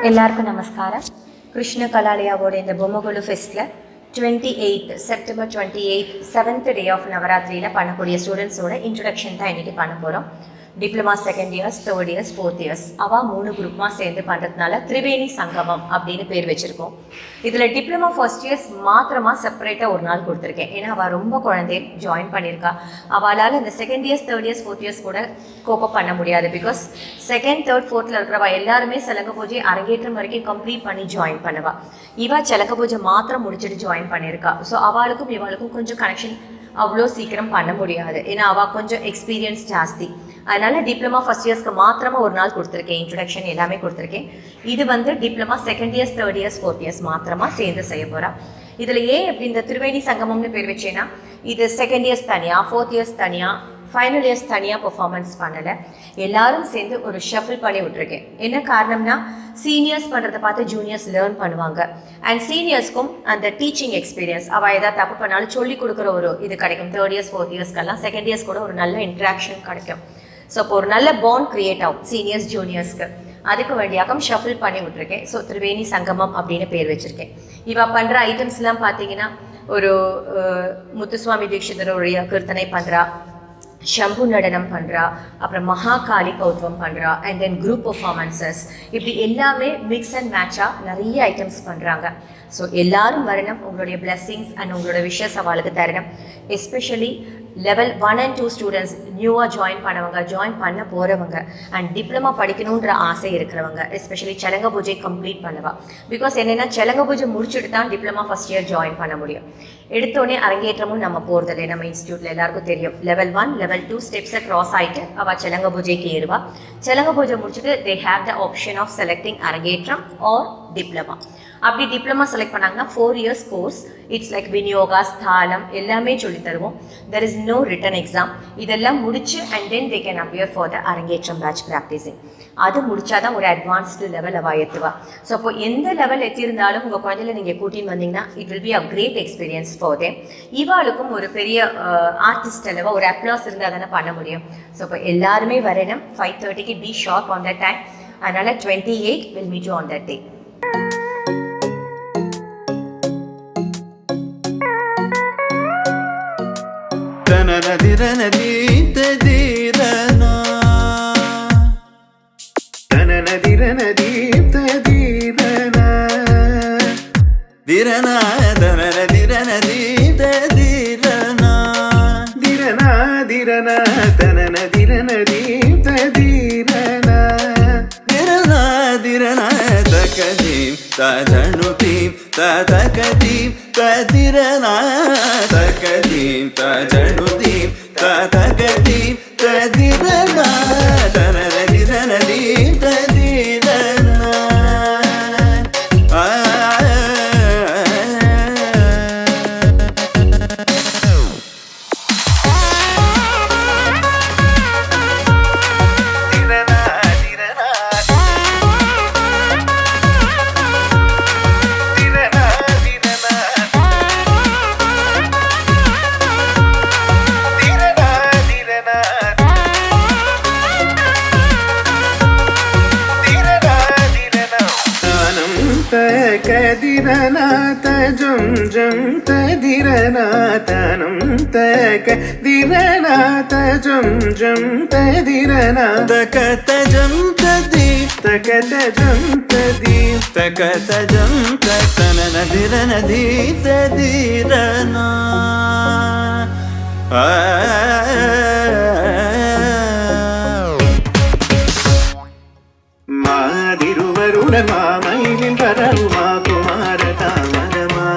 எல்லாருக்கும் நமஸ்காரம். கிருஷ்ண கலாலயாவோட இந்த பொம்மகொலு ஃபெஸ்ட்டில் 28 செப்டம்பர் 28 7th டே ஆஃப் நவராத்திரியில் பண்ணக்கூடிய ஸ்டூடெண்ட்ஸோட இன்ட்ரடக்ஷன் தான் இன்றைக்கி பண்ண போகிறோம். Diploma second years, third years, fourth years அவள் 3 குரூப்மாக சேர்ந்து பண்ணுறதுனால திரிவேணி சங்கமம் அப்படின்னு பேர் வச்சுருக்கோம். இதில் டிப்ளமா ஃபர்ஸ்ட் இயர்ஸ் மாத்திரமாக செப்பரேட்டாக ஒரு நாள் கொடுத்துருக்கேன். ஏன்னா அவள் ரொம்ப குழந்தை ஜாயின் பண்ணியிருக்கா. அவளால் இந்த second years, third years, fourth years கூட கோப்பப் பண்ண முடியாது. பிகாஸ் செகண்ட், தேர்ட், ஃபோர்த்தில் இருக்கிறவா எல்லாருமே சலங்க பூஜை அரங்கேற்றம் வரைக்கும் கம்ப்ளீட் பண்ணி ஜாயின் பண்ணுவா. இவள் சலங்க பூஜை மாத்திரம் முடிச்சுட்டு ஜாயின் பண்ணியிருக்கா. ஸோ அவளுக்கும் இவளுக்கும் கொஞ்சம் கனெக்ஷன் அவ்வளோ சீக்கிரம் பண்ண முடியாது. ஏன்னா அவள் கொஞ்சம் எக்ஸ்பீரியன்ஸ் ஜாஸ்தி. அதனால் டிப்ளமா ஃபர்ஸ்ட் இயர்ஸ்க்கு மாத்திரமாக ஒரு நாள் கொடுத்துருக்கேன். இன்ட்ரடக்ஷன் எல்லாமே கொடுத்துருக்கேன். இது வந்து diploma second years, third years, fourth years மாத்திரமாக சேர்ந்து செய்ய போகிறா. இதில் எப்படி இந்த திரிவேணி சங்கமம்னு பேர் வச்சேன்னா, இது செகண்ட் இயர்ஸ் தனியாக, ஃபோர்த் இயர்ஸ் தனியாக, ஃபைனல் இயர்ஸ் தனியாக பெர்ஃபார்மன்ஸ் பண்ணலை. எல்லாரும் சேர்ந்து ஒரு ஷஃபில் பண்ணி விட்டுருக்கேன். என்ன காரணம்னா, சீனியர்ஸ் பண்ணுறதை பார்த்து ஜூனியர்ஸ் லேர்ன் பண்ணுவாங்க. அண்ட் சீனியர்ஸ்க்கும் அந்த டீச்சிங் எக்ஸ்பீரியன்ஸ், அவள் ஏதாவது தப்பு பண்ணாலும் சொல்லிக் கொடுக்குற ஒரு இது கிடைக்கும். தேர்ட் இயர்ஸ், ஃபோர்த் இயர்ஸ்க்கெல்லாம் செகண்ட் இயர்ஸ் கூட ஒரு நல்ல இன்ட்ராக்ஷன் கிடைக்கும். ஸோ இப்போ ஒரு நல்ல பாண்ட் க்ரியேட் ஆகும் சீனியர்ஸ் ஜூனியர்ஸ்க்கு. அதுக்கு வேண்டியாக்கம் ஷஃபில் பண்ணி விட்டுருக்கேன். ஸோ திரிவேணி சங்கமம் அப்படின்னு பேர் வச்சுருக்கேன். இவள் பண்ணுற ஐட்டம்ஸ்லாம் பார்த்தீங்கன்னா, ஒரு முத்துசுவாமி தீட்சிதருடைய கீர்த்தனை பண்ணுறா, ஷம்பு நடனம் பண்ணுறா, அப்புறம் மகாகாளி கௌத்வம் பண்ணுறா, அண்ட் தென் குரூப் பர்ஃபார்மன்சஸ், இப்படி எல்லாமே மிக்ஸ் அண்ட் மேட்சாக நிறைய ஐட்டம்ஸ் பண்ணுறாங்க. ஸோ எல்லாரும் வரணும். உங்களுடைய பிளெஸ்ஸிங்ஸ் அண்ட் உங்களோட விஷஸ் அவளுக்கு தரணும். எஸ்பெஷலி லெவல் 1 and 2 ஸ்டூடெண்ட்ஸ், நியூவாக ஜாயின் பண்ணவங்க, ஜாயின் பண்ண போகிறவங்க, அண்ட் டிப்ளமா படிக்கணுன்ற ஆசை இருக்கிறவங்க, எஸ்பெஷலி சலங்க பூஜை கம்ப்ளீட் பண்ணுவா. பிகாஸ் என்னென்னா, சலங்க பூஜை முடிச்சுட்டு தான் டிப்ளமா ஃபஸ்ட் இயர் ஜாயின் பண்ண முடியும். எடுத்தோடனே அரங்கேற்றமும் நம்ம போகிறதில்லை. நம்ம இன்ஸ்டியூட்டில் எல்லாருக்கும் தெரியும். லெவல் 1, லெவல் 2 ஸ்டெப்ஸை க்ராஸ் ஆகிட்டு அவள் சலங்க பூஜைக்கு ஏறுவா. சலங்க பூஜை முடிச்சுட்டு they have the option of selecting arangetram or diploma. அப்படி டிப்ளமா செலக்ட் பண்ணாங்கன்னா 4 years கோர்ஸ். இட்ஸ் லைக் விநியோகா, ஸ்தானம் எல்லாமே சொல்லி தருவோம். There is no written exam. இதெல்லாம் முடிச்சு and then they can appear for the arangetram batch practising. அது முடிச்சாதான் ஒரு அட்வான்ஸ்டு லெவல் அவள் எத்துவா. ஸோ அப்போ எந்த லெவல் எத்திருந்தாலும் உங்கள் குழந்தையில நீங்கள் கூட்டின்னு வந்தீங்கன்னா it will be a great experience for them. இவாளுக்கும் ஒரு பெரிய ஆர்டிஸ்ட் அளவாக ஒரு அப்ளாஸ் இருந்தால் தானே பண்ண முடியும். ஸோ இப்போ எல்லாருமே வரணும். 5:30க்கு be sharp on that time. அதனால் 28 will meet you on that day. தஜனுதீம் ததகதீம் ததிரனா தகதீம் தஜனுதீம் ததகதீம் ததிரனா தனரதிரனதீம் ததிரனா. தகதிரனா தஜம் ஜம் ததிரனா தனம் தகதிரனா தஜம் ஜம் ததிரனா தகதஜம் ததீம் தகதஜம் ததீம் தகதஜம் தனனதிரனதி ததிரனா. மாதிருவருடன் மாமையில் வரவுமா குமார தாமதமா.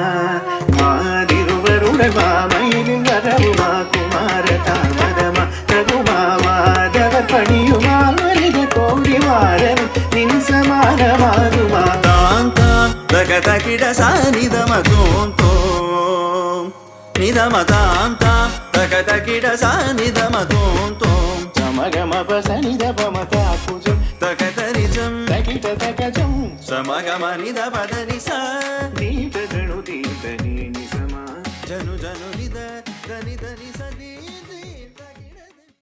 மாதிருவருடன் மாமையில் வரவுமா குமார தாமதமா. ரகுமா மாதவர் பணியுமா மனித கோடி மாறன் நின் சமானமாகுமா. தாம் தாம் தகதகிட சானிதம தோம் தோம் நிதம தாம் தாம் தகதகிட சானிதம தோம் தோம் சமகமப சனிதபமதா குஜம் தகதரிஜம் தகித தகஜம் సమగమ నిద పదని సా నీత జను దీత నీ నిజమా జను జను నిద దని దని